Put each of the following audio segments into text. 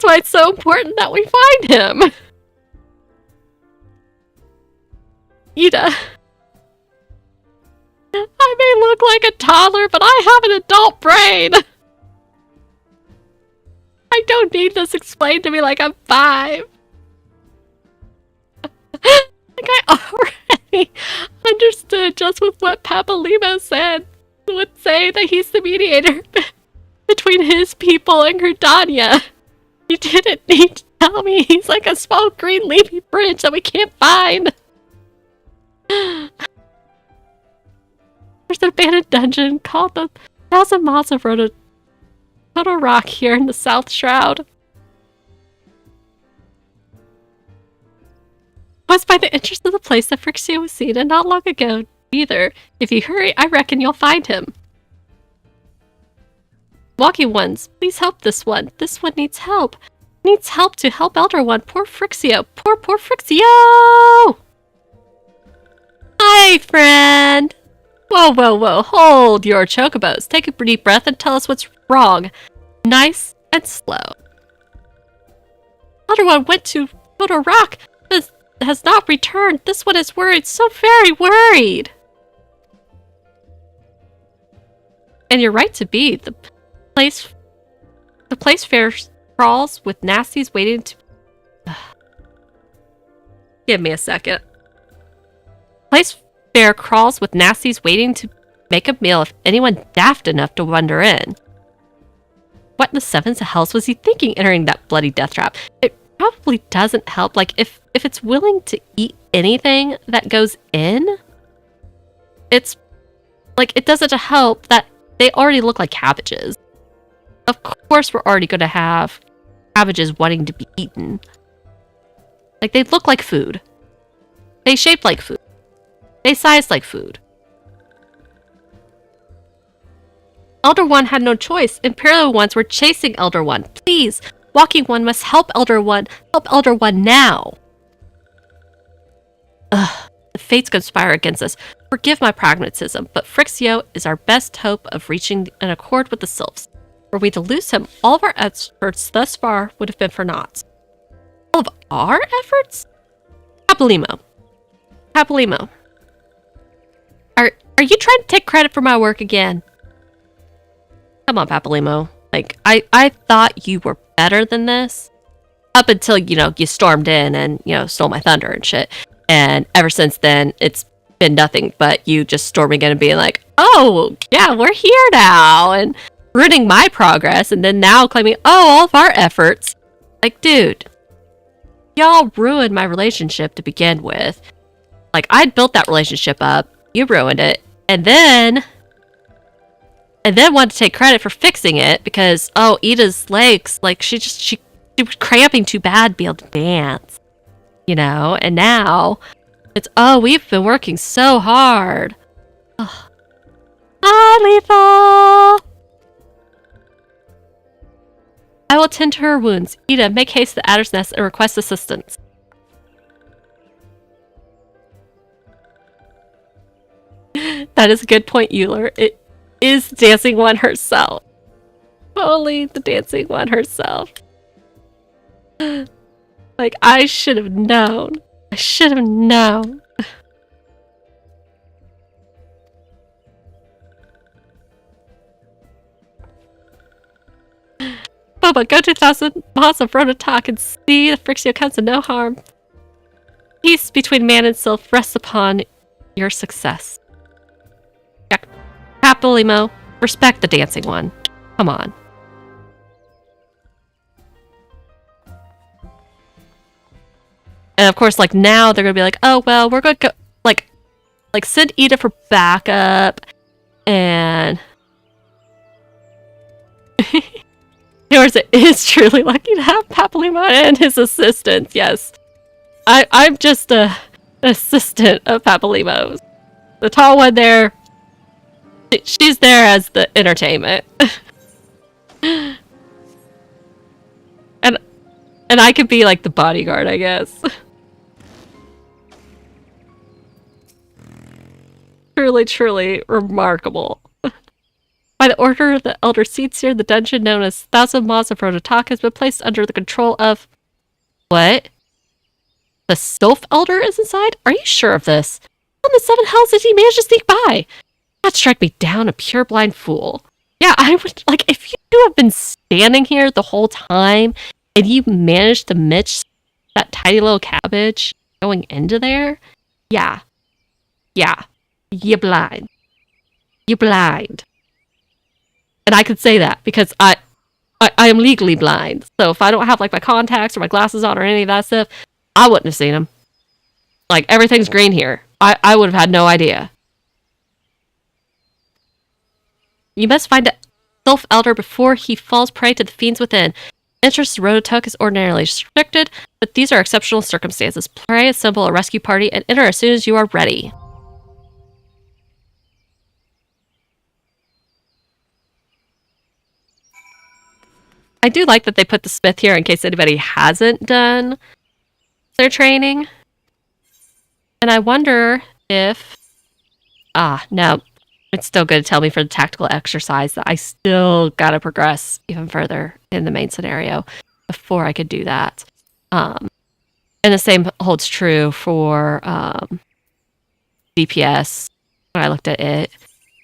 why it's so important that we find him. Ida. I may look like a toddler, but I have an adult brain. I don't need this explained to me like I'm 5. Like I already understood just with what Papa Limo said. Would say that he's the mediator between his people and Gridania. You didn't need to tell me he's like a small green leafy bridge that we can't find. There's an abandoned dungeon called the Thousand Miles of Roto Rock here in the South Shroud. It was by the entrance of the place that Phrixia was seen, and not long ago either. If you hurry, I reckon you'll find him. Walking ones, please help this one. This one needs help. Needs help to help Elder One. Poor Phrixio. Poor Phrixio! Hi, friend! Whoa. Hold your chocobos. Take a deep breath and tell us what's wrong. Nice and slow. Elder One went to Roto Rock. Has not returned. This one is worried. So very worried. And you're right to be. The place fair crawls with nasties waiting to... Give me a second. Place fair crawls with nasties waiting to make a meal if anyone daft enough to wander in. What in the sevens of hells was he thinking entering that bloody death trap? It probably doesn't help. Like, if it's willing to eat anything that goes in, it's... Like, it doesn't help that they already look like cabbages. Of course we're already going to have cabbages wanting to be eaten. Like, they look like food. They shape like food. They size like food. Elder One had no choice. Imperial ones were chasing Elder One. Please, Walking One must help Elder One. Help Elder One now. Ugh, the fates conspire against us. Forgive my pragmatism, but Phrixio is our best hope of reaching an accord with the Sylphs. Were we to lose him, all of our efforts thus far would have been for naught. All of our efforts? Papalymo. Are you trying to take credit for my work again? Come on, Papalymo. Like, I thought you were better than this. Up until, you stormed in and, stole my thunder and shit. And ever since then, it's been nothing but you just storming in and being like, oh, yeah, we're here now. And ruining my progress. And then now claiming, oh, all of our efforts. Like, dude, y'all ruined my relationship to begin with. Like, I'd built that relationship up. You ruined it. And then wanted to take credit for fixing it because, oh, Ida's legs, like, she was cramping too bad to be able to dance. And now it's, oh, we've been working so hard. Ugh. Hi, Lethal! I will tend to her wounds. Ida, make haste to the Adder's Nest and request assistance. That is a good point, Euler. It is Dancing One herself. Only the Dancing One herself. Like, I should have known. I should have known. Boba, go to 1,000 miles of Roto Talk and see the Phrixio comes to no harm. Peace between man and sylph rests upon your success. Yeah. Papalymo, respect the Dancing One. Come on. And of course, like, now they're gonna be like, oh, well, we're gonna go, like send Ida for backup, and... Yours, it is truly lucky to have Papalymo and his assistants, yes. I'm just an assistant of Papalymo's. The tall one there, she's there as the entertainment. And I could be like the bodyguard, I guess. Truly, truly remarkable. By By the order of the Elder Seats here, the dungeon known as Thousand Maws of Rototak has been placed under the control of... What? The Sylph Elder is inside? Are you sure of this? How in the seven hells did he manage to sneak by? That struck me down, a pure blind fool. Yeah, I would... Like, if you have been standing here the whole time, and you managed to mitch that tiny little cabbage going into there, yeah. Yeah. You're blind. You're blind. And I could say that because I am legally blind. So if I don't have like my contacts or my glasses on or any of that stuff, I wouldn't have seen them. Like, everything's green here. I would have had no idea. You must find a Sylph Elder before he falls prey to the fiends within. Entrance to Rototuk is ordinarily restricted, but these are exceptional circumstances. Pray, assemble a rescue party, and enter as soon as you are ready. I do like that they put the smith here in case anybody hasn't done their training. And I wonder if... no. It's still good to tell me for the tactical exercise that I still gotta progress even further in the main scenario before I could do that. And the same holds true for DPS when I looked at it.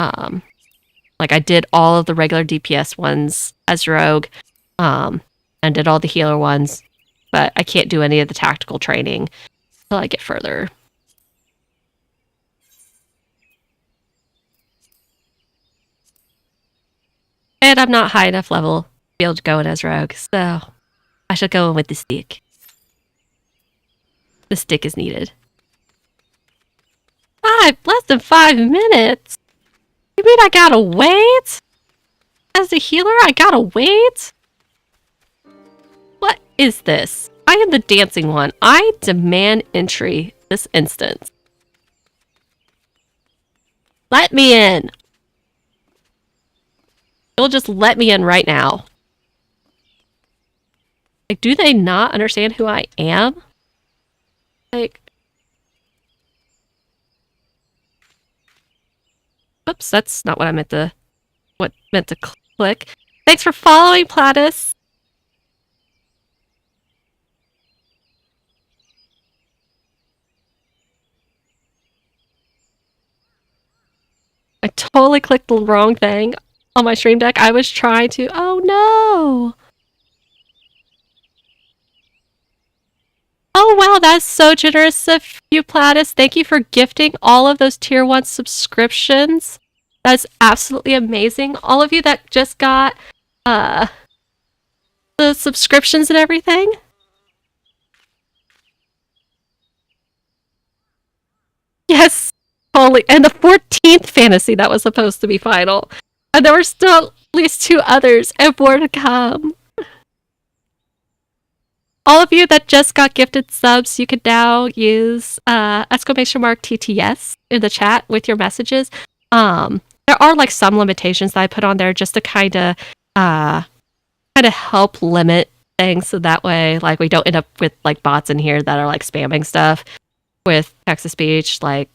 Like, I did all of the regular DPS ones as Rogue, and did all the healer ones, but I can't do any of the tactical training until I get further. And I'm not high enough level to be able to go in as Rogue, so I shall go in with the stick. The stick is needed. Less than 5 minutes? You mean I gotta wait? As a healer, I gotta wait? What is this? I am the dancing one. I demand entry this instant. Let me in. You'll just let me in right now. Like, do they not understand who I am? Like... Oops, that's not what I meant to... meant to click. Thanks for following, Platus! I totally clicked the wrong thing on my stream deck. I was trying to... Oh no! Oh wow, that's so generous of you, Platus. Thank you for gifting all of those tier 1 subscriptions. That's absolutely amazing. All of you that just got the subscriptions and everything. Yes, totally. And the 14th fantasy that was supposed to be final. And there were still at least 2 others and more to come. All of you that just got gifted subs, you can now use !TTS in the chat with your messages. There are like some limitations that I put on there just to kind of help limit things, so that way like we don't end up with like bots in here that are like spamming stuff with text-to-speech. Like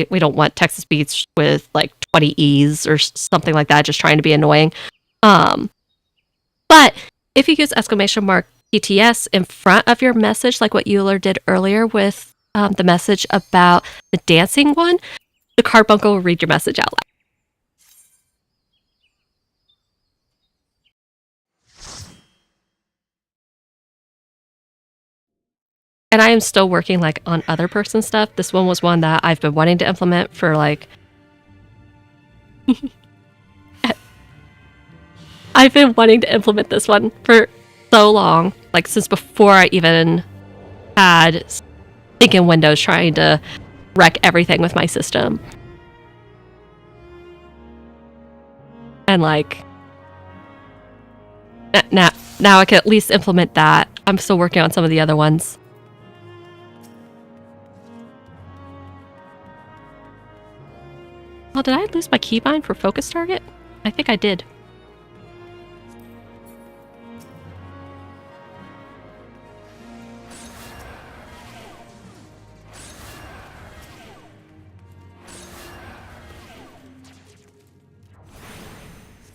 we don't want text-to-speech with like 20 E's or something like that, just trying to be annoying. But if you use !TTS in front of your message, like what Euler did earlier with the message about the dancing one, the carbuncle will read your message out loud. And I am still working like on other person stuff. This one was one that I've been wanting to implement for like... I've been wanting to implement this one for so long, like since before I even had thinking Windows trying to wreck everything with my system. And like now I can at least implement that. I'm still working on some of the other ones. Oh, did I lose my keybind for focus target? I think I did.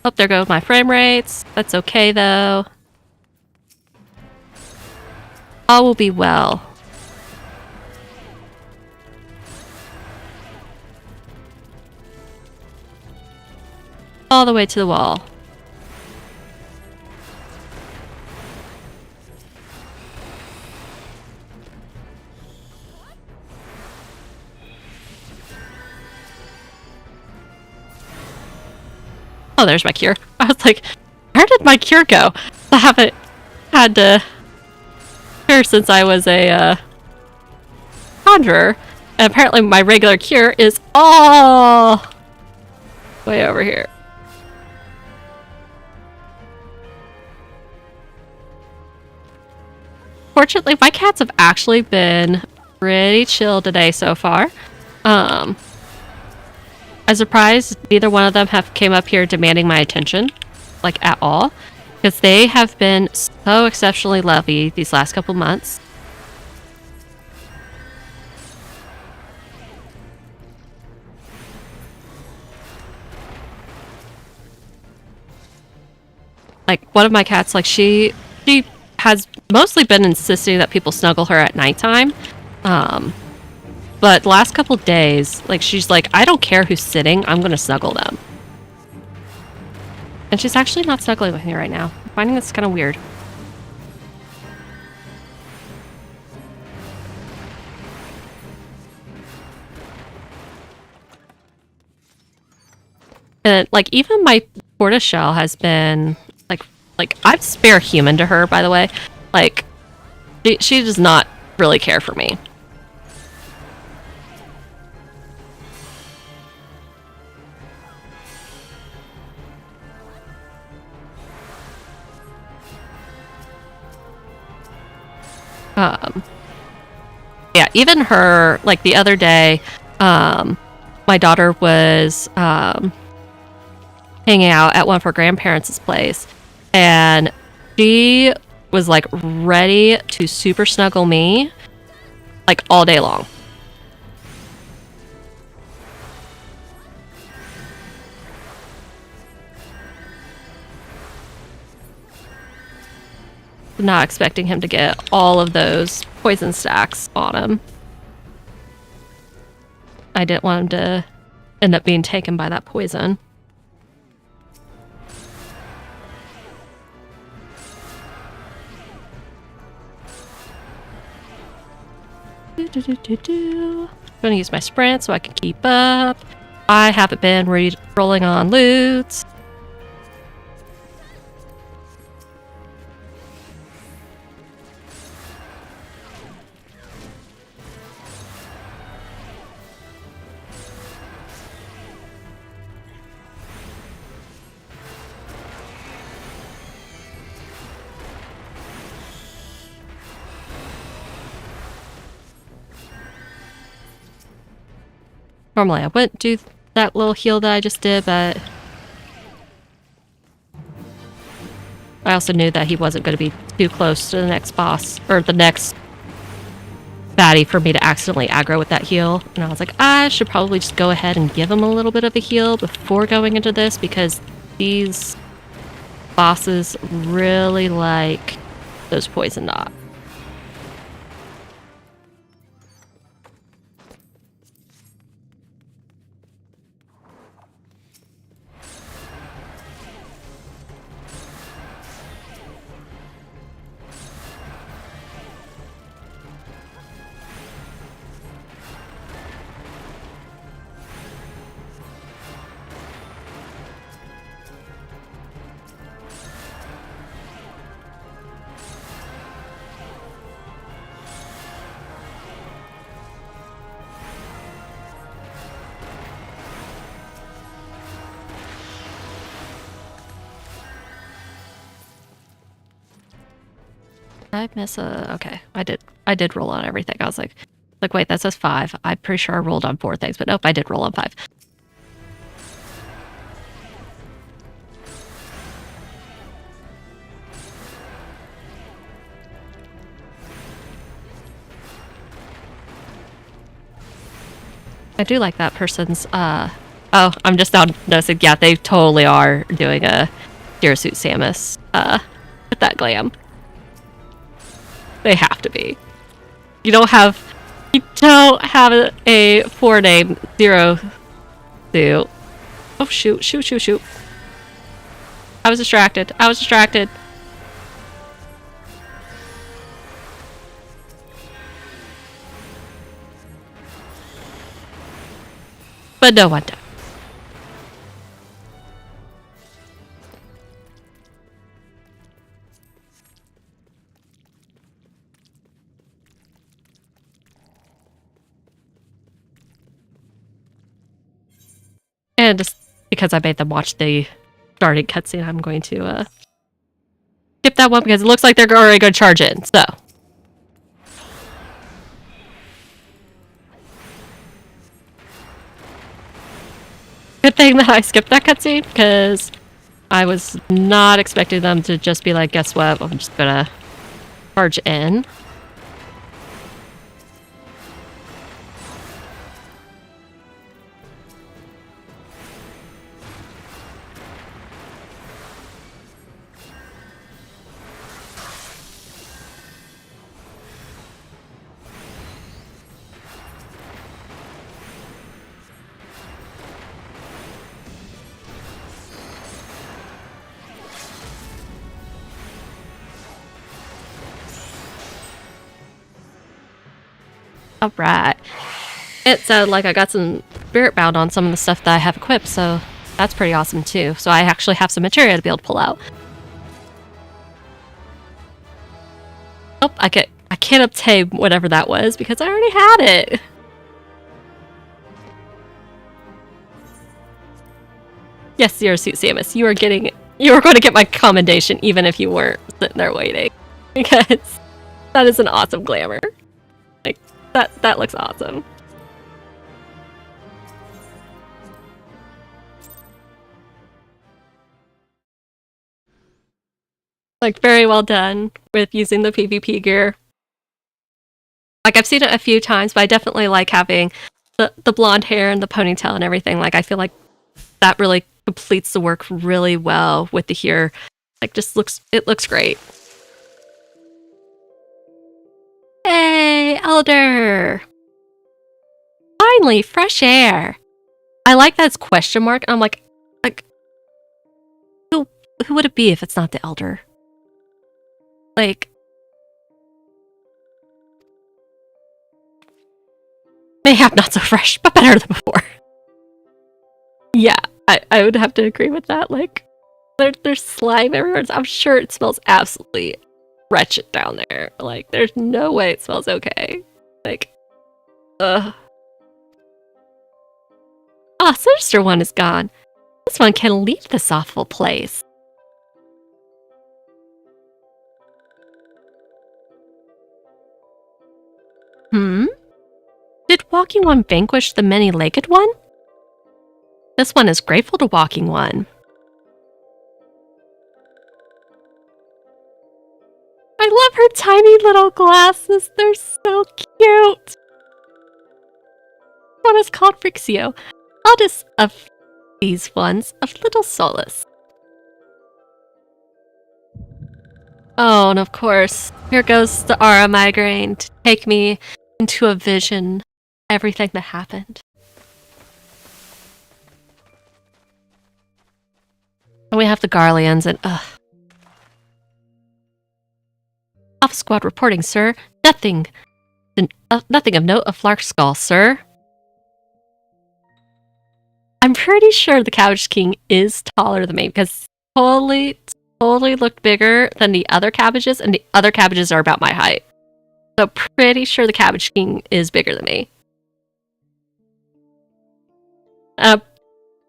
Oh, there go my frame rates. That's okay, though. All will be well. All the way to the wall. Oh, there's my cure. I was like, where did my cure go? I haven't had to cure since I was a conjurer. And apparently my regular cure is all way over here. Fortunately, my cats have actually been pretty chill today so far. I'm surprised neither one of them have came up here demanding my attention, like at all, because they have been so exceptionally lovey these last couple months. Like one of my cats, like she has mostly been insisting that people snuggle her at nighttime. But the last couple days, like she's like, I don't care who's sitting, I'm gonna snuggle them. And she's actually not snuggling with me right now. I'm finding this kind of weird. And like even my tortoiseshell has been like I'm spare human to her, by the way. Like she does not really care for me. Yeah, even her, like the other day, my daughter was hanging out at one of her grandparents' place, and she was like ready to super snuggle me like all day long. Not expecting him to get all of those poison stacks on him. I didn't want him to end up being taken by that poison. I'm gonna use my sprint so I can keep up. I haven't been rolling on loots. Normally I wouldn't do that little heal that I just did, but I also knew that he wasn't going to be too close to the next boss, or the next baddie for me to accidentally aggro with that heal. And I was like, I should probably just go ahead and give him a little bit of a heal before going into this, because these bosses really like those poison dots. I miss a... Okay, I did roll on everything. I was like, wait, that says 5. I'm pretty sure I rolled on 4 things, but nope, I did roll on 5. I do like that person's Oh, I'm just now noticing, yeah, they totally are doing a Zero Suit Samus, with that glam. They have to be. You don't have a forename Zero Suit. Oh, shoot. I was distracted. But no one does. And just because I made them watch the starting cutscene, I'm going to skip that one because it looks like they're already going to charge in, so. Good thing that I skipped that cutscene because I was not expecting them to just be like, guess what, I'm just gonna charge in. Alright. It sounded like I got some spirit bound on some of the stuff that I have equipped, so that's pretty awesome too. So I actually have some materia to be able to pull out. Oh, I can't obtain whatever that was because I already had it. Yes, Zero Suit Samus, you are going to get my commendation even if you weren't sitting there waiting. Because that is an awesome glamour. Like, that looks awesome. Like, very well done with using the PvP gear. Like, I've seen it a few times, but I definitely like having the blonde hair and the ponytail and everything. Like, I feel like that really completes the work really well with the hair. Like, it looks great. Hey, Elder! Finally, fresh air! I like that it's question mark. I'm like, who would it be if it's not the Elder? Like, mayhap not so fresh, but better than before. Yeah, I would have to agree with that. Like, there's slime everywhere. I'm sure it smells absolutely wretched down there. Like, there's no way it smells okay. Like, ugh. Ah, Sinister One is gone. This one can leave this awful place. Did Walking One vanquish the many-legged one? This one is grateful to Walking One. I love her tiny little glasses. They're so cute. This one is called Frixio, eldest of these ones of little solace. Oh, and of course, here goes the aura migraine to take me into a vision. Everything that happened. And we have the Garleans and Alpha Squad reporting, sir. Nothing of note of Flarkskull, sir. I'm pretty sure the Cabbage King is taller than me because totally looked bigger than the other cabbages, and the other cabbages are about my height. So pretty sure the Cabbage King is bigger than me.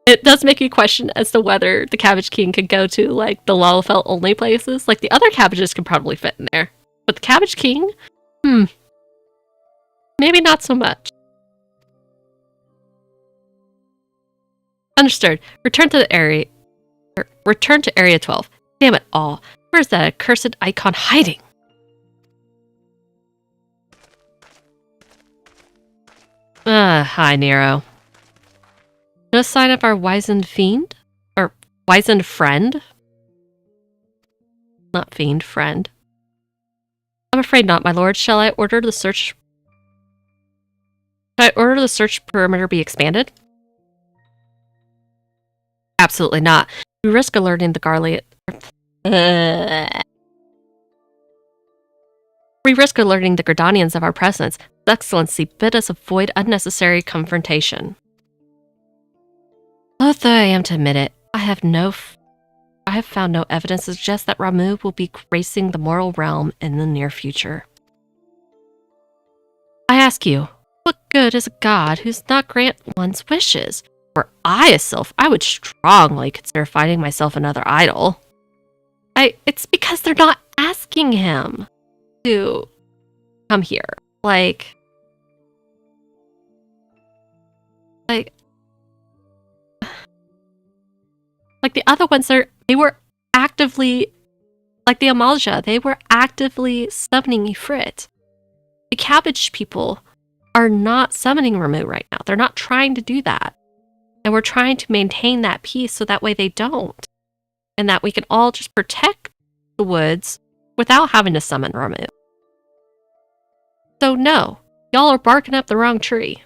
It does make you question as to whether the Cabbage King could go to, like, the Lalafell only places. Like, the other cabbages can probably fit in there. But the Cabbage King? Maybe not so much. Understood. Return to Area 12. Damn it all. Where's that accursed icon hiding? Hi, Nero. No sign of our wizened fiend? Or wizened friend? Not fiend, friend. I'm afraid not, my lord. Shall I order the search perimeter be expanded? Absolutely not. We risk alerting the We risk alerting the Gridanians of our presence. His Excellency, bid us avoid unnecessary confrontation. Loath I am to admit it, I have found no evidence to suggest that Ramu will be gracing the mortal realm in the near future. I ask you, what good is a god who's not grant one's wishes? Were I a sylph, I would strongly consider finding myself another idol. It's because they're not asking him to come here. Like the other ones, they were actively, like the Amalja, they were actively summoning Ifrit. The Cabbage people are not summoning Ramu right now. They're not trying to do that. And we're trying to maintain that peace so that way they don't. And that we can all just protect the woods without having to summon Ramu. So no, y'all are barking up the wrong tree.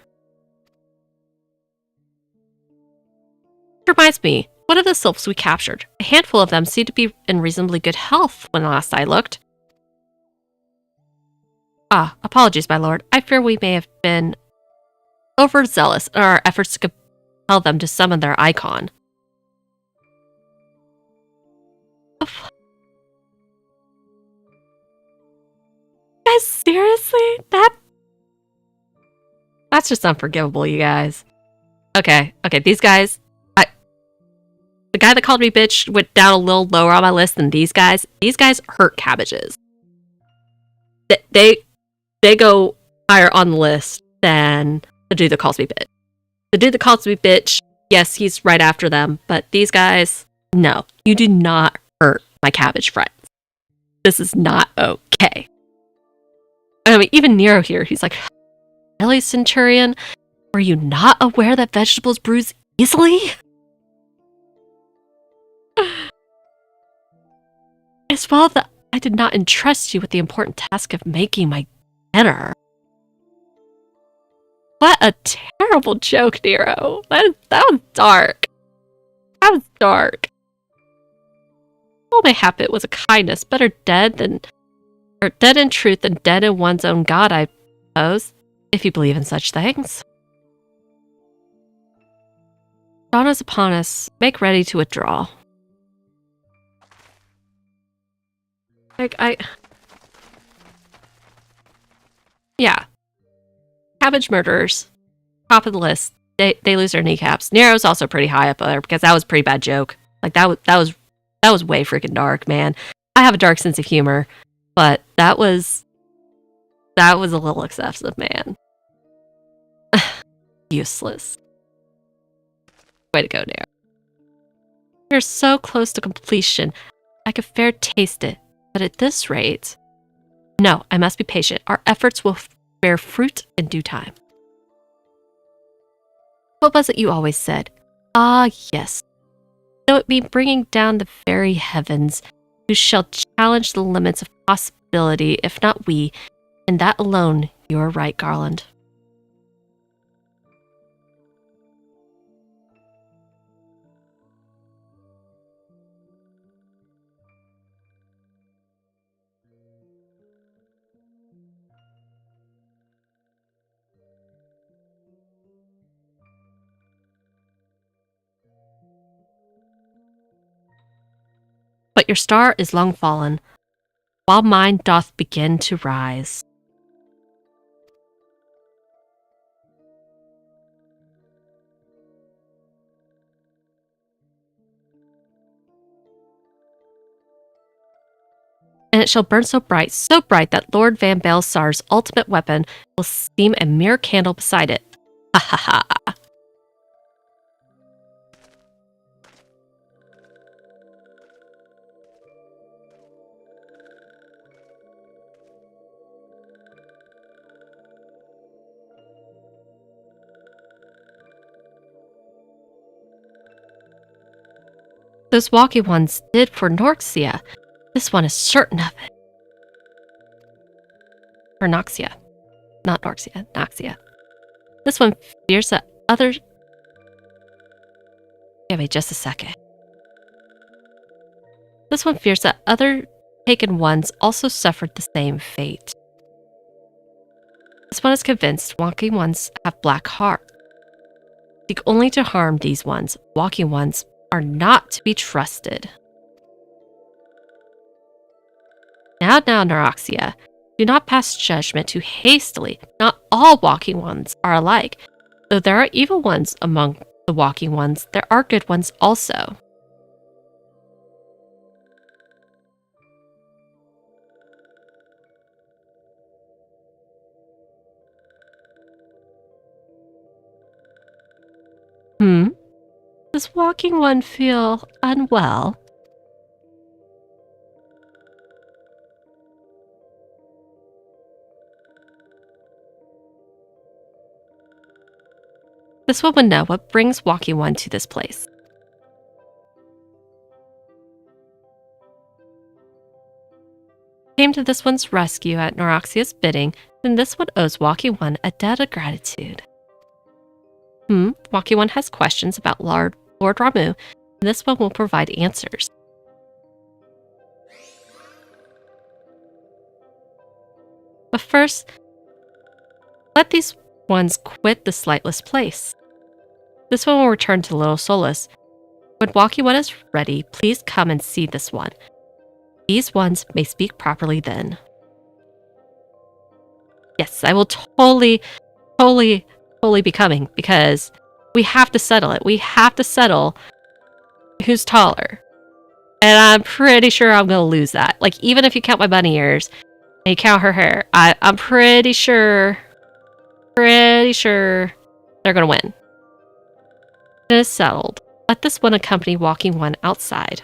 Reminds me, what of the sylphs we captured? A handful of them seemed to be in reasonably good health when last I looked. Ah, apologies, my lord. I fear we may have been overzealous in our efforts to compel them to summon their icon. Guys, seriously? That's just unforgivable, you guys. Okay, these guys... The guy that called me bitch went down a little lower on my list than these guys. These guys hurt cabbages. They go higher on the list than the dude that calls me bitch. The dude that calls me bitch, yes, he's right after them, but these guys, no. You do not hurt my cabbage friends. This is not okay. I mean, even Nero here, he's like, really, Centurion? Were you not aware that vegetables bruise easily? As well that I did not entrust you with the important task of making my dinner. What a terrible joke, Nero. That was dark. That was dark. Well, mayhap it was a kindness. Better dead in truth than dead in one's own god, I suppose, if you believe in such things. Dawn is upon us. Make ready to withdraw. Yeah. Cabbage murderers. Top of the list. They lose their kneecaps. Nero's also pretty high up there because that was a pretty bad joke. Like that was way freaking dark, man. I have a dark sense of humor, but that was a little excessive, man. Useless. Way to go, Nero. We're so close to completion. I could fair taste it. But at this rate... No, I must be patient. Our efforts will bear fruit in due time. What was it you always said? Ah, yes. Though it be bringing down the very heavens, who shall challenge the limits of possibility, if not we, and that alone, you are right, Garland. But your star is long fallen, while mine doth begin to rise. And it shall burn so bright that Lord Van Baelsar's ultimate weapon will seem a mere candle beside it. Ha ha ha. Those walking ones did for Norxia. This one is certain of it. Or Noxia. Not Norxia, Noxia. This one fears that other... Give me just a second. This one fears that other taken ones also suffered the same fate. This one is convinced walking ones have black heart. Seek only to harm these ones. Walking ones are not to be trusted. Now, Neuroxia, do not pass judgment too hastily. Not all walking ones are alike. Though there are evil ones among the walking ones, there are good ones also. Does walking one feel unwell? This one would know what brings walking one to this place. Came to this one's rescue at Neuroxia's bidding, then this one owes walking one a debt of gratitude. Walking one has questions about Lord Ramu, and this one will provide answers. But first, let these ones quit the slightless place. This one will return to Little Solus. When walking one is ready, please come and see this one. These ones may speak properly then. Yes, I will totally be coming, because we have to settle it. We have to settle who's taller. And I'm pretty sure I'm going to lose that. Like, even if you count my bunny ears and you count her hair, I'm pretty sure they're going to win. It is settled. Let this one accompany walking one outside.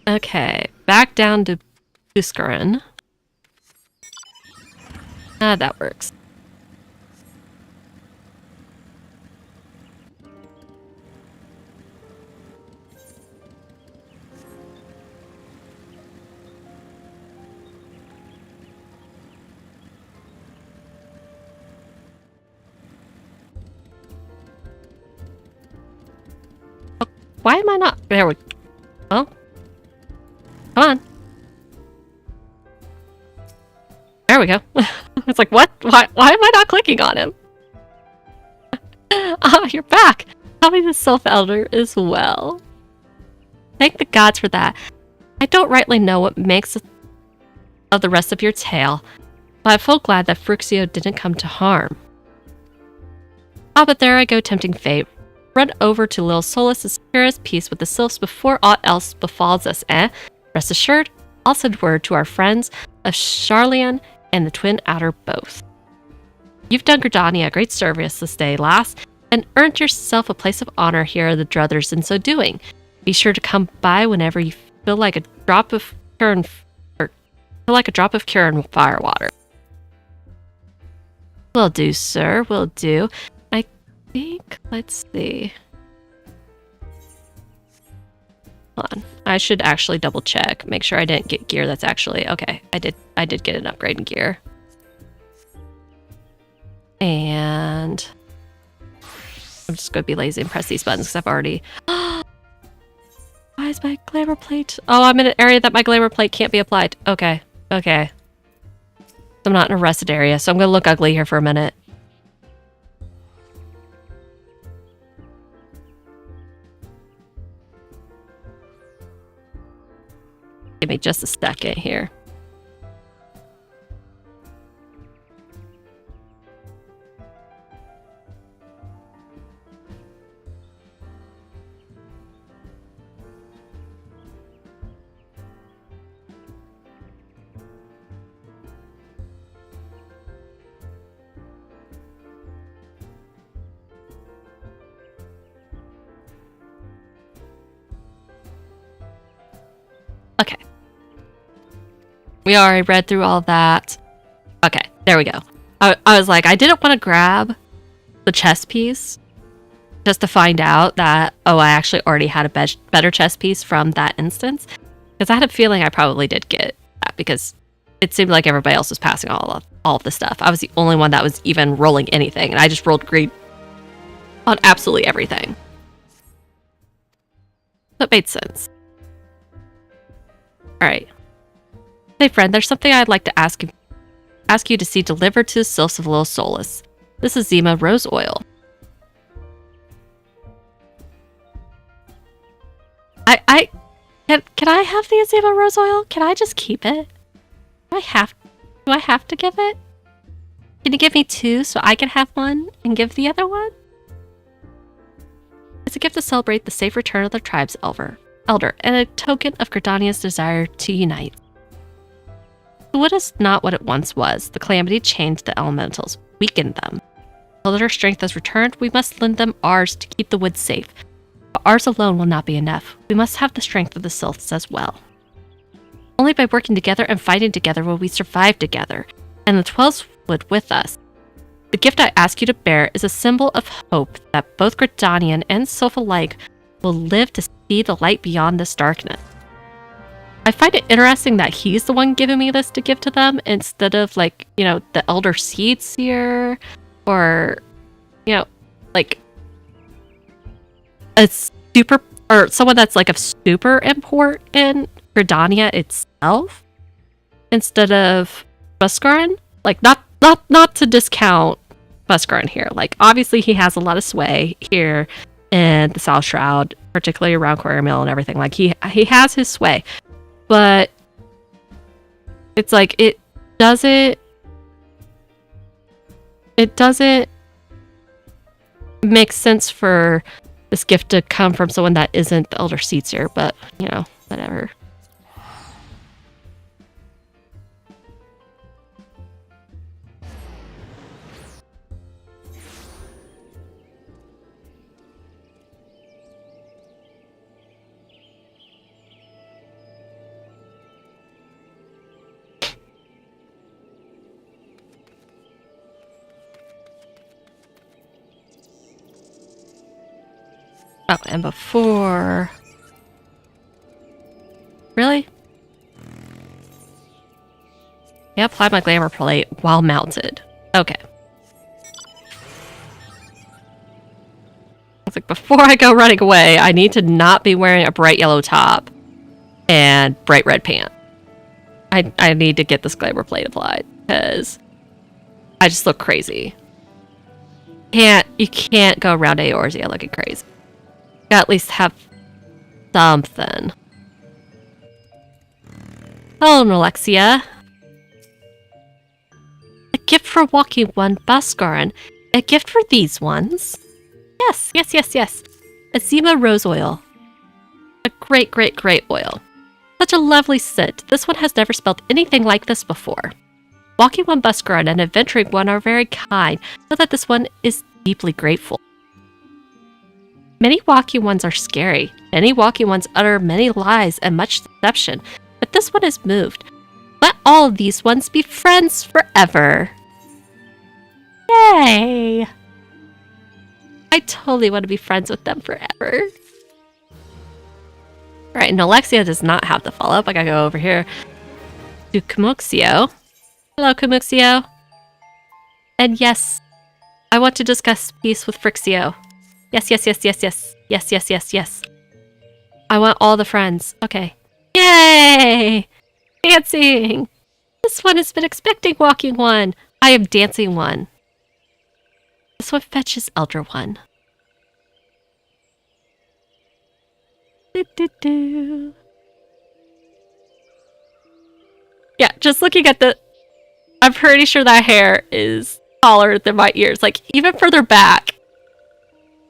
Okay, back down to Buskaran. That works. Why am I not? There we go. Well, come on. There we go. It's like, what? Why am I not clicking on him? You're back. Tell me the Sylph Elder is well. Thank the gods for that. I don't rightly know what makes of the rest of your tale, but I feel glad that Fruxio didn't come to harm. But there I go, tempting fate. Run over to Lil Solus to secure his peace with the Sylphs before aught else befalls us, eh? Rest assured, I'll send word to our friends of Charlian and the Twin Outer both. You've done Gridania a great service this day, lass, and earned yourself a place of honor here at the Druthers in so doing. Be sure to come by whenever you feel like a drop of cure in firewater. Will do, sir. Will do. I think. Let's see. Hold on. I should actually double check. Make sure I didn't get gear that's actually okay. I did get an upgrade in gear. And I'm just gonna be lazy and press these buttons because I've already. Why is my glamour plate? Oh, I'm in an area that my glamour plate can't be applied. Okay. Okay. I'm not in a rested area, so I'm gonna look ugly here for a minute. Give me just a second here. Okay. We already read through all of that. Okay, there we go. I was like, I didn't want to grab the chess piece just to find out that, oh, I actually already had a better chess piece from that instance. Because I had a feeling I probably did get that because it seemed like everybody else was passing all of the stuff. I was the only one that was even rolling anything, and I just rolled green on absolutely everything. That made sense. Alright. Hey friend, there's something I'd like to ask you to see delivered to the Sylphs of Little Solace. This is Zima Rose Oil. Can I have the Zima Rose Oil? Can I just keep it? Do I have to give it? Can you give me 2 so I can have one and give the other one? It's a gift to celebrate the safe return of the tribe's elder, and a token of Gridania's desire to unite. The wood is not what it once was. The calamity changed the elementals, weakened them. Now that our strength has returned, we must lend them ours to keep the wood safe. But ours alone will not be enough. We must have the strength of the Sylphs as well. Only by working together and fighting together will we survive together, and the 12 would with us. The gift I ask you to bear is a symbol of hope that both Gridanian and Sylph alike will live to see the light beyond this darkness. I find it interesting that he's the one giving me this to give to them instead of, like, you know, the Elder Seed Seer or, you know, like a super, or someone that's like of super import in Gridania itself instead of Buskaran. Like, not to discount Buskaran here. Like, obviously he has a lot of sway here in the South Shroud, particularly around Quarry Mill and everything. Like, he has his sway. But it's like it doesn't make sense for this gift to come from someone that isn't the Elder Seedseer, but you know, whatever. Oh, and before... Really? Yeah, apply my glamour plate while mounted. Okay. It's like, before I go running away, I need to not be wearing a bright yellow top and bright red pant. I need to get this glamour plate applied, because I just look crazy. You can't go around Eorzea looking crazy. You gotta at least have something. Hello, Alexia. A gift for walking one, Buskaran. A gift for these ones. Yes. A Zima Rose Oil. A great oil. Such a lovely scent. This one has never smelled anything like this before. Walking one, Buskaran, and adventuring one are very kind, so that this one is deeply grateful. Many walking ones are scary. Many walking ones utter many lies and much deception, but this one is moved. Let all of these ones be friends forever. Yay! I totally want to be friends with them forever. Alright, and Alexia does not have the follow-up. I gotta go over here to Kumuxio. Hello, Kumuxio. And yes, I want to discuss peace with Frixio. Yes. I want all the friends. Okay. Yay! Dancing! This one has been expecting walking one. I am dancing one. This one fetches elder one. Yeah, just looking at the... I'm pretty sure that hair is taller than my ears. Like, even further back,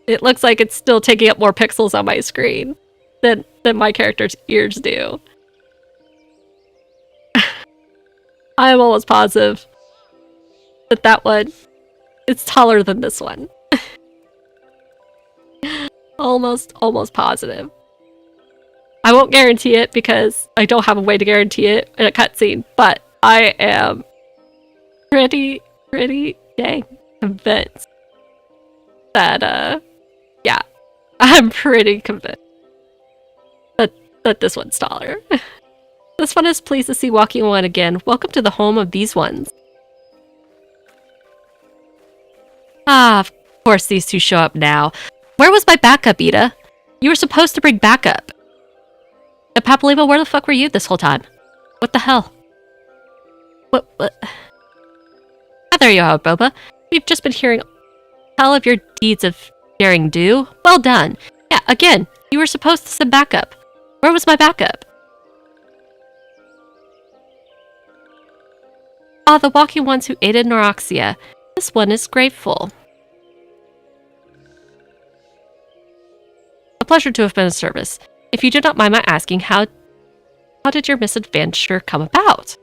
it looks like it's still taking up more pixels on my screen than my character's ears do. I am almost positive that one is taller than this one. almost positive. I won't guarantee it because I don't have a way to guarantee it in a cutscene, but I am pretty dang convinced that, yeah, I'm pretty convinced that this one's taller. This one is pleased to see Walking One again. Welcome to the home of these ones. Ah, of course these two show up now. Where was my backup, Ida? You were supposed to bring backup. And Papalima, where the fuck were you this whole time? What the hell? What? Ah, there you are, Boba. We've just been hearing all of your deeds of daring do. Well done. Yeah, again, you were supposed to send backup. Where was my backup? Ah, the walking ones who aided Noroxia. This one is grateful. A pleasure to have been of service. If you do not mind my asking, how did your misadventure come about?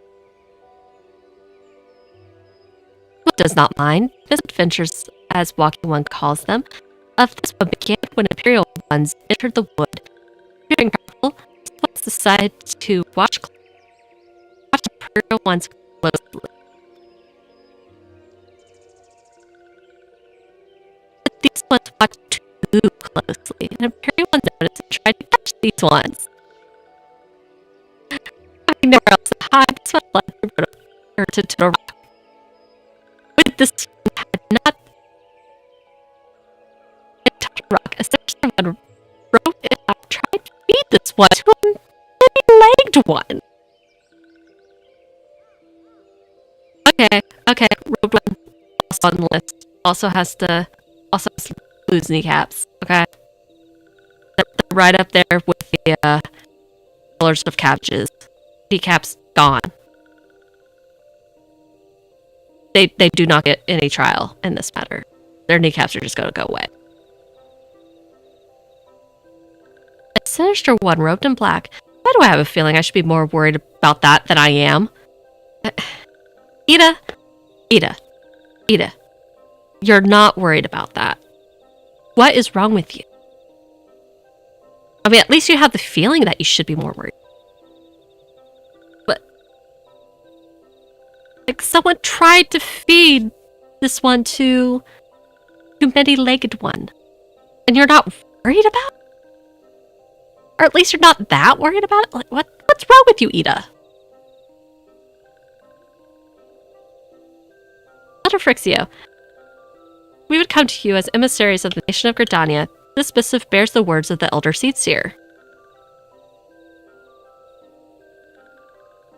Who does not mind? Misadventures, as Walking One calls them, of this one began when Imperial ones entered the wood. Fearing trouble, these ones decided to watch Imperial ones closely. But these ones watched too closely, and Imperial ones noticed and tried to catch these ones. Having nowhere else to hide, this one led to the rock. With this had not touched a rock, a section one wrote it up, tried to feed this one to a many-legged one. Okay, robed one also on the list. Also has blues kneecaps. Okay, they're right up there with the colors of cabbages. Kneecaps gone. They do not get any trial in this matter. Their kneecaps are just going to go away. A sinister one robed in black. Why do I have a feeling I should be more worried about that than I am? Ida. You're not worried about that. What is wrong with you? I mean, at least you have the feeling that you should be more worried. But, like, someone tried to feed this one to many-legged one. And you're not worried about it? Or at least you're not that worried about it? Like, what's wrong with you, Ida? Elder Frixio, we would come to you as emissaries of the nation of Gridania. This missive bears the words of the Elder Seedseer.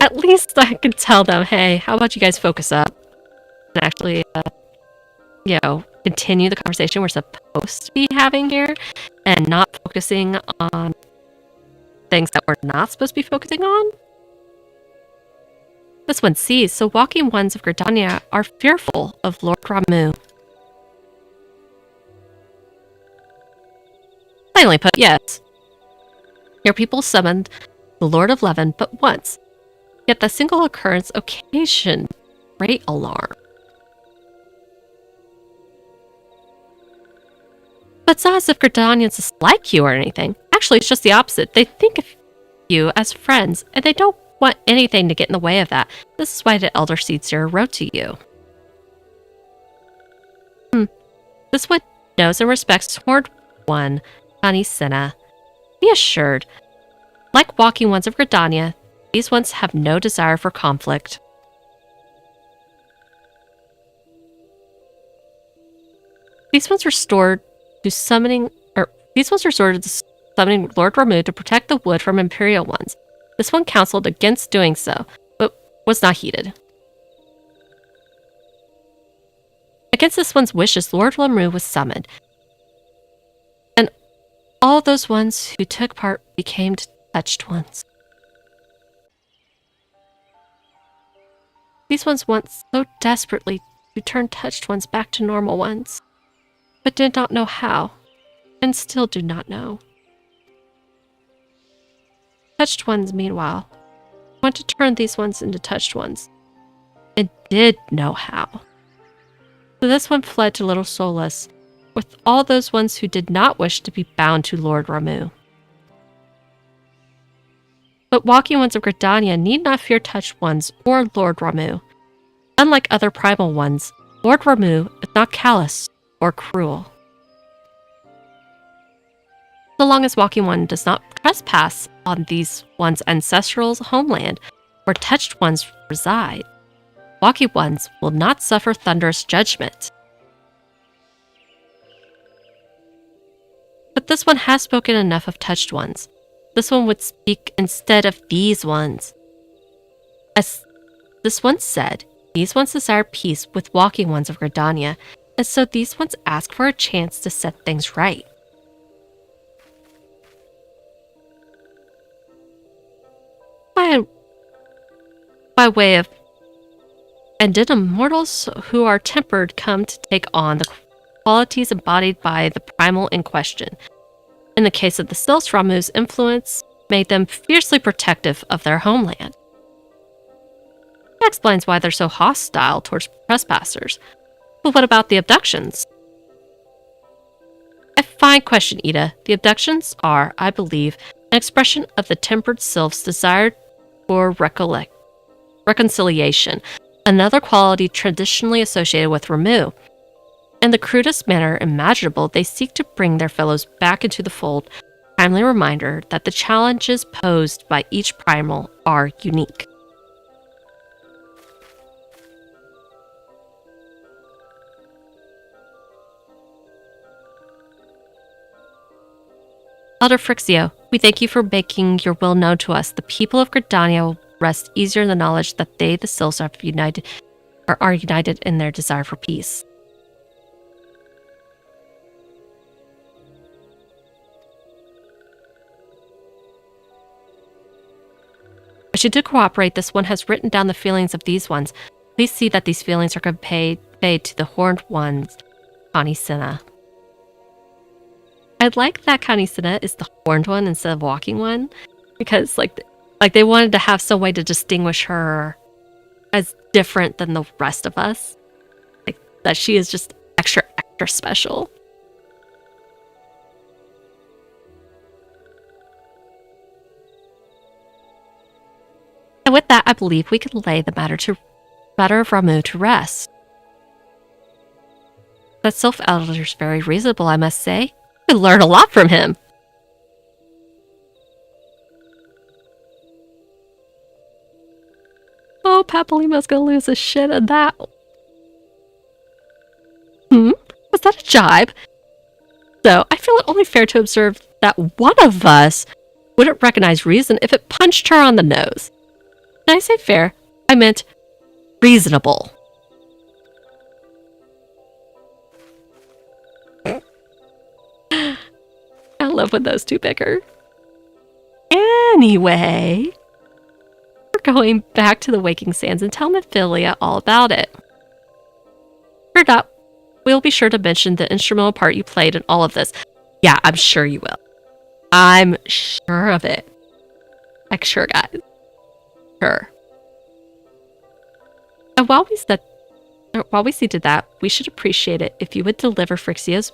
At least I can tell them, hey, how about you guys focus up and actually, continue the conversation we're supposed to be having here and not focusing on things that we're not supposed to be focusing on? This one sees, so walking ones of Gridania are fearful of Lord Ramu. Plainly put, yes. Your people summoned the Lord of Levin but once, yet the single occurrence occasioned great alarm. But it's not as if Gridanians dislike you or anything. Actually, it's just the opposite. They think of you as friends, and they don't want anything to get in the way of that. This is why the Elder Seedseer wrote to you. This one knows and respects toward one, Connie Senna. Be assured, like walking ones of Gridania, these ones have no desire for conflict. These ones resorted to summoning Lord Ramu to protect the wood from Imperial ones. This one counseled against doing so, but was not heeded. Against this one's wishes, Lord Ramu was summoned, and all those ones who took part became touched ones. These ones want so desperately to turn touched ones back to normal ones, but did not know how, and still do not know. Touched ones, meanwhile, want to turn these ones into touched ones, and did know how. So this one fled to Little Solace, with all those ones who did not wish to be bound to Lord Ramu. But walking ones of Gridania need not fear touched ones or Lord Ramu. Unlike other primal ones, Lord Ramu is not callous or cruel. So long as walking one does not trespass on these one's ancestral homeland where touched ones reside, walking ones will not suffer thunderous judgment. But this one has spoken enough of touched ones. This one would speak instead of these ones. As this one said, these ones desire peace with walking ones of Gridania, and so these ones ask for a chance to set things right. By way of, and did immortals who are tempered come to take on the qualities embodied by the primal in question. In the case of the Sylphs, Ramu's influence made them fiercely protective of their homeland. That explains why they're so hostile towards trespassers. But what about the abductions? A fine question, Ida. The abductions are, I believe, an expression of the tempered Sylphs' desire for reconciliation, another quality traditionally associated with Ramu. In the crudest manner imaginable, they seek to bring their fellows back into the fold, a timely reminder that the challenges posed by each primal are unique. Elder Phrixio, we thank you for making your will known to us. The people of Gridania will rest easier in the knowledge that they, the Sylphs, are united in their desire for peace. As you do cooperate, this one has written down the feelings of these ones. Please see that these feelings are conveyed to the horned ones, Connie Senna. I like that Connie Senna is the horned one instead of walking one, because like they wanted to have some way to distinguish her as different than the rest of us, like that she is just extra special. And with that, I believe we can lay the matter of Ramu to rest. That Sylph Elder is very reasonable, I must say. We learn a lot from him. Oh, Papalima's gonna lose his shit at that. Was that a jibe? So, I feel it only fair to observe that one of us wouldn't recognize reason if it punched her on the nose. When I say fair, I meant reasonable. I love when those two bicker. Anyway, we're going back to the Waking Sands and tell Mephilia all about it. Fear not, we'll be sure to mention the instrumental part you played in all of this. Yeah, I'm sure you will. I'm sure of it. Like, sure, guys. Sure. And while we see to that, we should appreciate it if you would deliver Phrixio's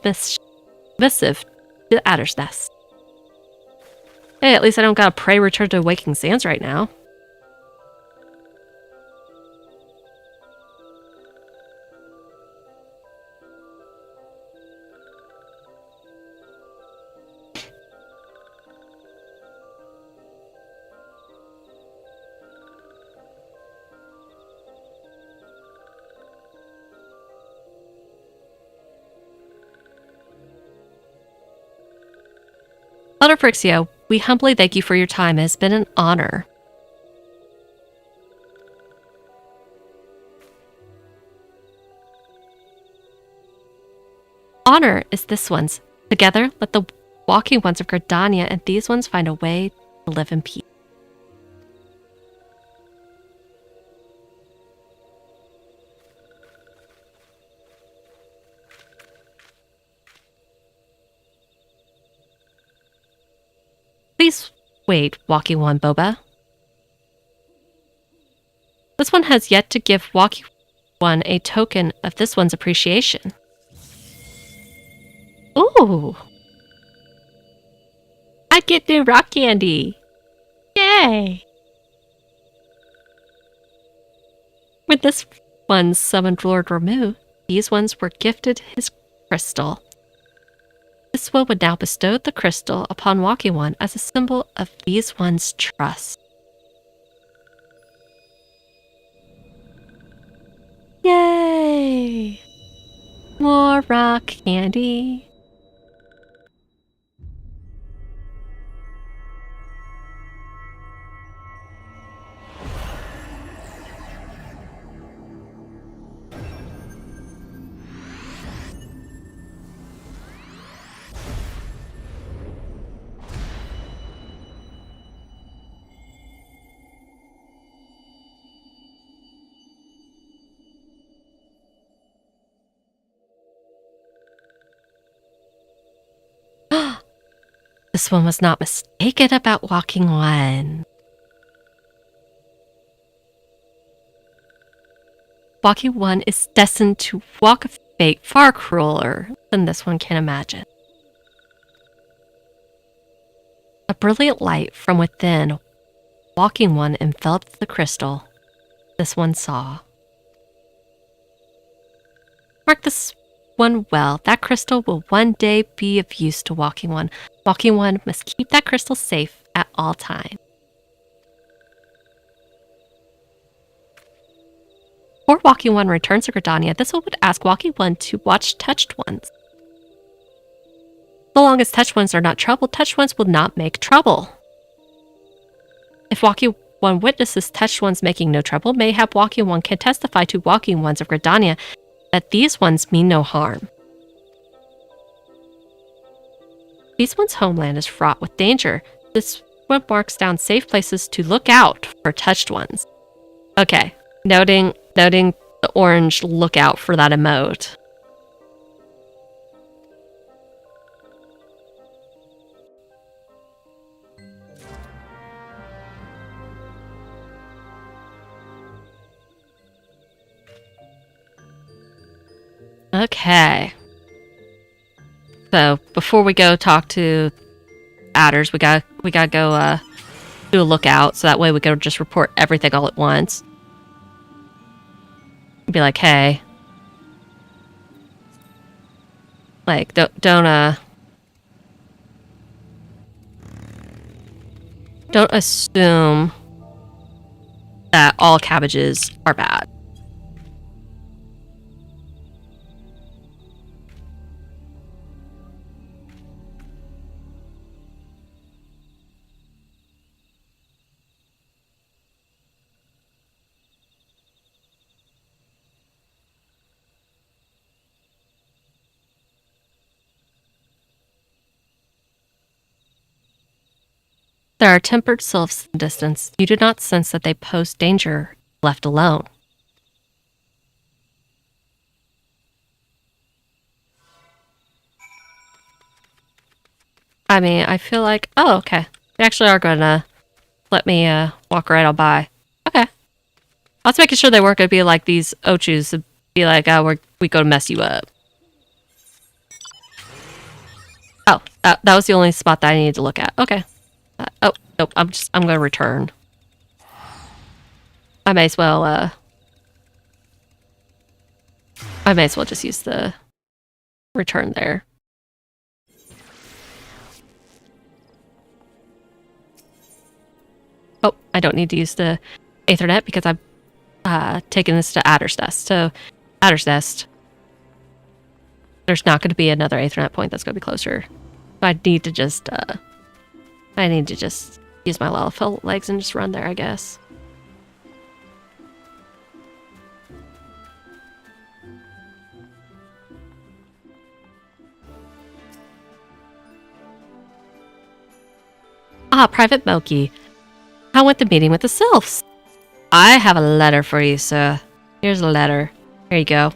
missive to Adder's Nest. Hey, at least I don't gotta pray return to Waking Sands right now. Elder Phrixio, we humbly thank you for your time. It has been an honor. Honor is this one's. Together, let the walking ones of Gridania and these ones find a way to live in peace. Please wait, walking one, Boba. This one has yet to give walking one a token of this one's appreciation. Ooh! I get new rock candy! Yay! Yay! When this one summoned Lord Ramu, these ones were gifted his crystal. This one would now bestow the crystal upon Walking One as a symbol of these one's trust. Yay! More rock candy. This one was not mistaken about Walking One. Walking One is destined to walk a fate far crueler than this one can imagine. A brilliant light from within Walking One enveloped the crystal this one saw. Mark this one well. That crystal will one day be of use to Walking One. Walking One must keep that crystal safe at all times. Before Walking One returns to Gridania, this one would ask Walking One to watch touched ones. So long as touched ones are not troubled, touched ones will not make trouble. If Walking One witnesses touched ones making no trouble, mayhap Walking One can testify to Walking Ones of Gridania that these ones mean no harm. These ones' homeland is fraught with danger. This one marks down safe places to look out for touched ones. Okay, noting the orange lookout for that emote. Okay. So before we go talk to adders, we gotta go do a lookout, so that way we can just report everything all at once. Be like, hey, like don't assume that all cabbages are bad. There are tempered sylphs in the distance. You do not sense that they pose danger left alone. I mean, I feel like, oh, okay. They actually are gonna let me walk right on by. Okay. I was making sure they weren't gonna be like these Ochus and be like, oh, we go to mess you up. Oh, that was the only spot that I needed to look at. Okay. Oh, nope, I'm gonna return. I may as well just use the return there. Oh, I don't need to use the Aethernet because I'm taking this to Adder's Nest. So, Adder's Nest, there's not going to be another Aethernet point that's going to be closer. So I need to just use my LALA legs and just run there, I guess. Ah, Private Moki. How went the meeting with the sylphs? I have a letter for you, sir. Here's a letter. Here you go.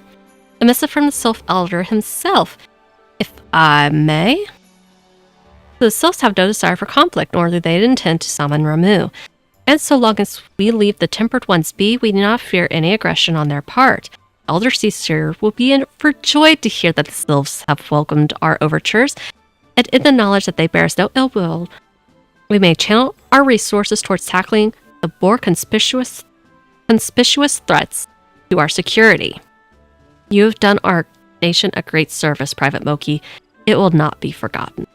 A missive from the Sylph Elder himself, if I may. The sylphs have no desire for conflict, nor do they intend to summon Ramu. And so long as we leave the tempered ones be, we do not fear any aggression on their part. Elder Caesar will be overjoyed to hear that the sylphs have welcomed our overtures, and in the knowledge that they bear us no ill will, we may channel our resources towards tackling the more conspicuous threats to our security. You have done our nation a great service, Private Moki. It will not be forgotten.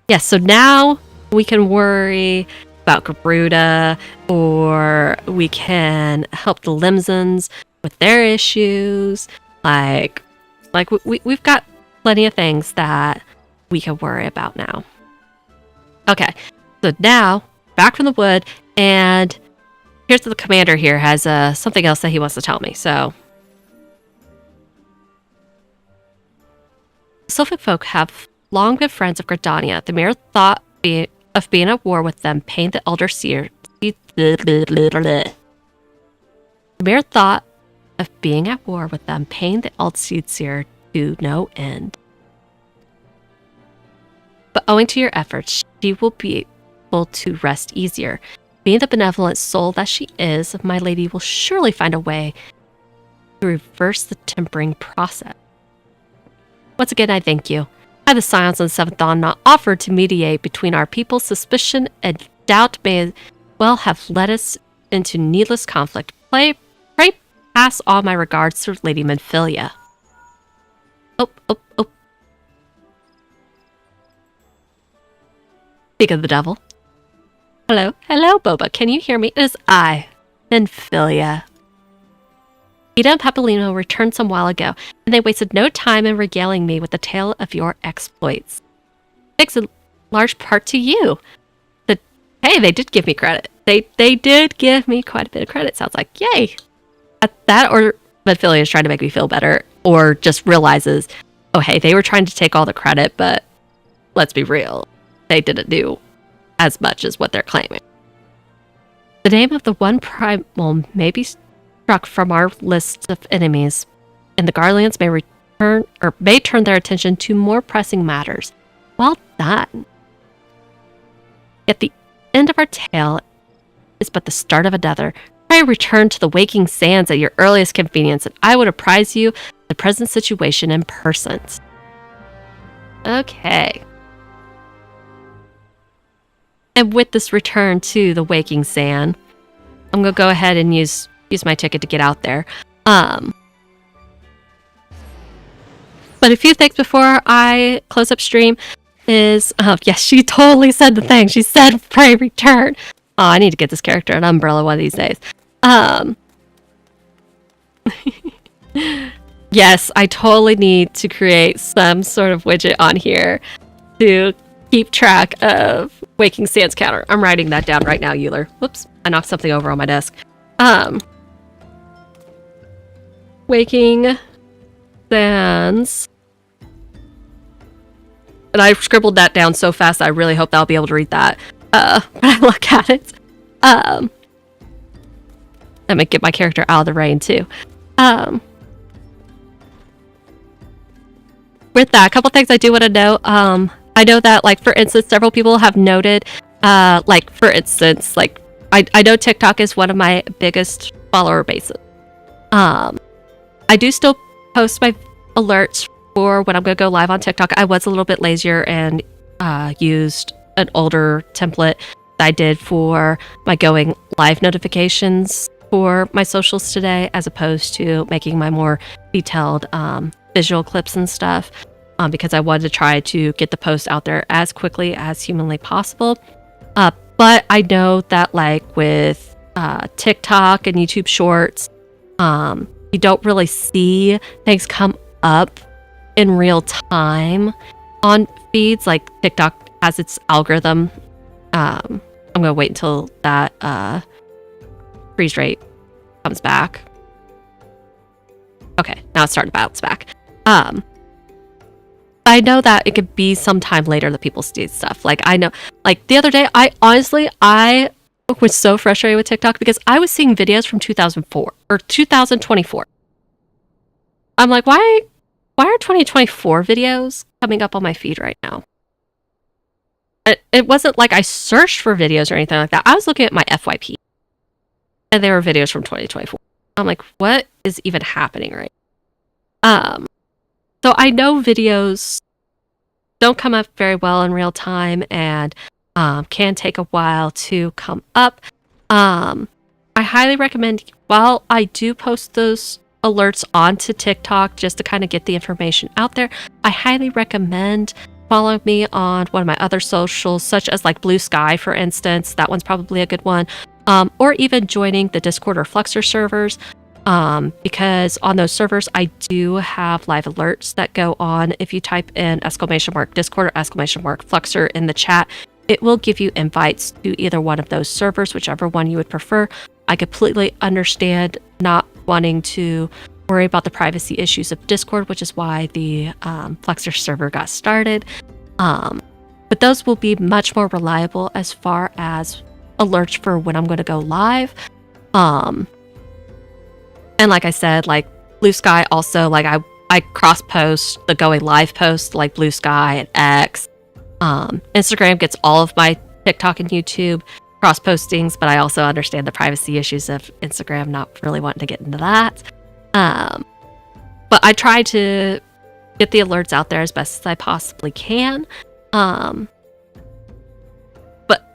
Yes, so now we can worry about Garuda, or we can help the Limsons with their issues. We've got plenty of things that we can worry about now. Okay, so now back from the wood, and here's the commander here has something else that he wants to tell me. So, Sylphic folk have long been friends of Gridania. The mere thought of being at war with them pained the elder seer. The mere thought of being at war with them pained the Eldseed Seer to no end. But owing to your efforts, she will be able to rest easier. Being the benevolent soul that she is, my lady will surely find a way to reverse the tempering process. Once again, I thank you. Had the Scions on the Seventh Dawn not offered to mediate between our people, suspicion and doubt may well have led us into needless conflict. Pray pass all my regards to Lady Menphilia. Oh. Speak of the devil. Hello, Boba. Can you hear me? It is I, Menphilia. Ida and Papalino returned some while ago, and they wasted no time in regaling me with the tale of your exploits. Thanks in large part to you. Hey, they did give me credit. They did give me quite a bit of credit. Sounds like, yay. That or Menphilia is trying to make me feel better, or just realizes, oh hey, they were trying to take all the credit, but let's be real. They didn't do as much as what they're claiming. The name of the one primal may be struck from our list of enemies, and the Garleans may turn their attention to more pressing matters. Well done. Yet the end of our tale is but the start of another. Pray return to the waking sands at your earliest convenience, and I would apprise you of the present situation in person. Okay. And with this return to the waking sand, I'm going to go ahead and use my ticket to get out there. But a few things before I close up stream is, yes, she totally said the thing. She said, pray return. Oh, I need to get this character an umbrella one of these days. Yes, I totally need to create some sort of widget on here to keep track of Waking Sands counter. I'm writing that down right now, Euler. Whoops, I knocked something over on my desk. Waking Sands. And I scribbled that down so fast, I really hope that I'll be able to read that when I look at it. I'm gonna get my character out of the rain, too. With that, a couple things I do want to know. I know that, like, for instance, several people have noted, like, for instance, like, I know TikTok is one of my biggest follower bases. I do still post my alerts for when I'm going to go live on TikTok. I was a little bit lazier and used an older template that I did for my going live notifications for my socials today, as opposed to making my more detailed visual clips and stuff, because I wanted to try to get the post out there as quickly as humanly possible. But I know that, like, with TikTok and YouTube Shorts, you don't really see things come up in real time on feeds. Like, TikTok has its algorithm. I'm gonna wait until that freeze rate comes back. Okay, now it's starting to bounce back. I know that it could be sometime later that people see stuff. Like, I know, like, the other day, I was so frustrated with TikTok because I was seeing videos from 2004 or 2024. I'm like, why are 2024 videos coming up on my feed right now? It wasn't like I searched for videos or anything like that. I was looking at my FYP, and there were videos from 2024. I'm like, what is even happening right now? So I know videos don't come up very well in real time, and can take a while to come up. I highly recommend, while I do post those alerts onto TikTok just to kind of get the information out there, I highly recommend follow me on one of my other socials, such as like Blue Sky, for instance. That one's probably a good one. Or even joining the Discord or Fluxer servers, because on those servers, I do have live alerts that go on. If you type in !Discord or !Fluxer in the chat, it will give you invites to either one of those servers, whichever one you would prefer. I completely understand not wanting to worry about the privacy issues of Discord, which is why the Fluxer server got started. But those will be much more reliable as far as alerts for when I'm going to go live. And like I said, like Blue Sky also, like I cross post the going live post like Blue Sky and X. Instagram gets all of my TikTok and YouTube cross postings, but I also understand the privacy issues of Instagram, not really wanting to get into that. But I try to get the alerts out there as best as I possibly can. But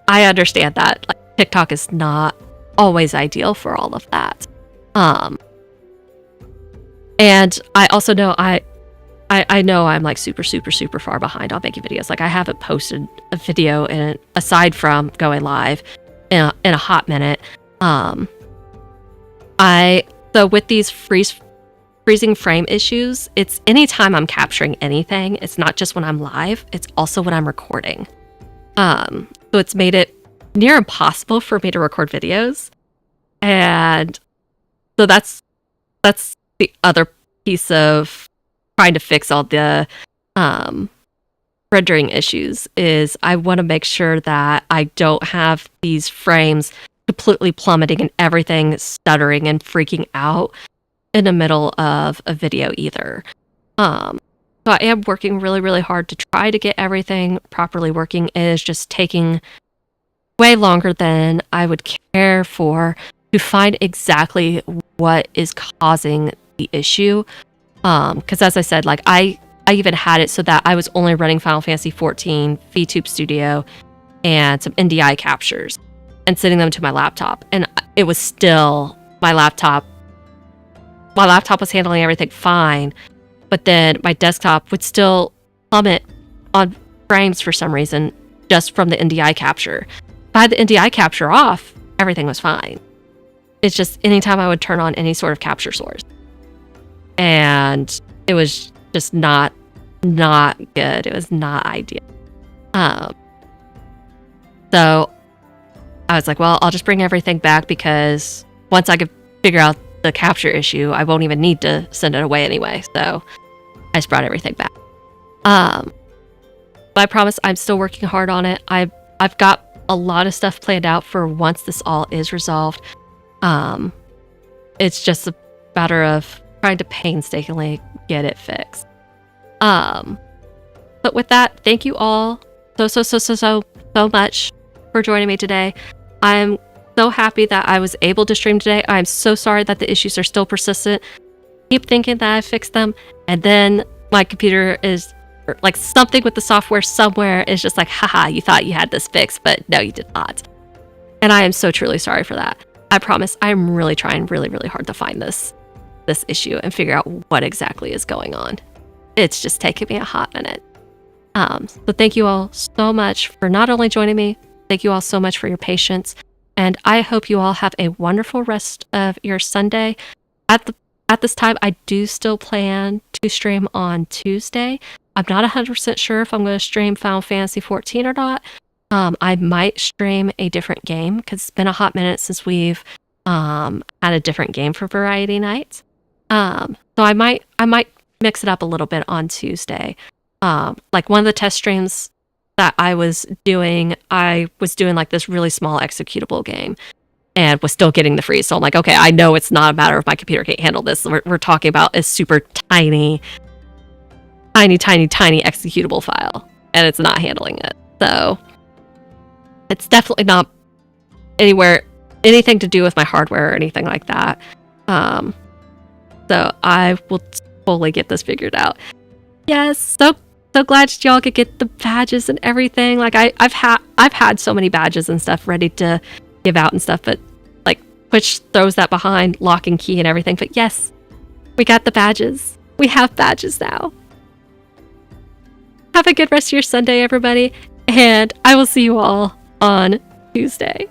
I understand that like, TikTok is not always ideal for all of that. And I also know I know I'm like super far behind on making videos. Like I haven't posted a video aside from going live in a hot minute. So with these freezing frame issues, it's anytime I'm capturing anything. It's not just when I'm live, it's also when I'm recording. So it's made it near impossible for me to record videos. And so that's the other piece of trying to fix all the rendering issues, is I want to make sure that I don't have these frames completely plummeting and everything stuttering and freaking out in the middle of a video either. So I am working really hard to try to get everything properly working. It is just taking way longer than I would care for to find exactly what is causing the issue. Because as I said, like I even had it so that I was only running Final Fantasy 14, VTube Studio, and some NDI captures, and sending them to my laptop. And it was still my laptop was handling everything fine, but then my desktop would still plummet on frames for some reason, just from the NDI capture. If I had the NDI capture off, everything was fine. It's just anytime I would turn on any sort of capture source, and it was just not good. It was not ideal. So I was like, well, I'll just bring everything back, because once I could figure out the capture issue, I won't even need to send it away anyway. So I just brought everything back. But I promise I'm still working hard on it. I've got a lot of stuff planned out for once this all is resolved. It's just a matter of trying to painstakingly get it fixed. But with that, thank you all so much for joining me today. I'm so happy that I was able to stream today. I'm so sorry that the issues are still persistent. Keep thinking that I fixed them, and then my computer is like something with the software somewhere is just like, haha, you thought you had this fixed, but no, you did not. And I am so truly sorry for that. I promise I'm really trying really hard to find this issue and figure out what exactly is going on. It's just taking me a hot minute. So thank you all so much for not only joining me, thank you all so much for your patience. And I hope you all have a wonderful rest of your Sunday. At this time, I do still plan to stream on Tuesday. I'm not 100% sure if I'm going to stream Final Fantasy 14 or not. I might stream a different game, because it's been a hot minute since we've had a different game for variety nights. So I might mix it up a little bit on Tuesday. Like one of the test streams that I was doing like this really small executable game, and was still getting the freeze. So I'm like, okay, I know it's not a matter of my computer can't handle this. We're talking about a super tiny executable file, and it's not handling it. So it's definitely not anything to do with my hardware or anything like that. So I will totally get this figured out. Yes, so so glad y'all could get the badges and everything. Like I've had so many badges and stuff ready to give out and stuff, but like Twitch throws that behind lock and key and everything. But yes, we got the badges. We have badges now. Have a good rest of your Sunday, everybody, and I will see you all on Tuesday.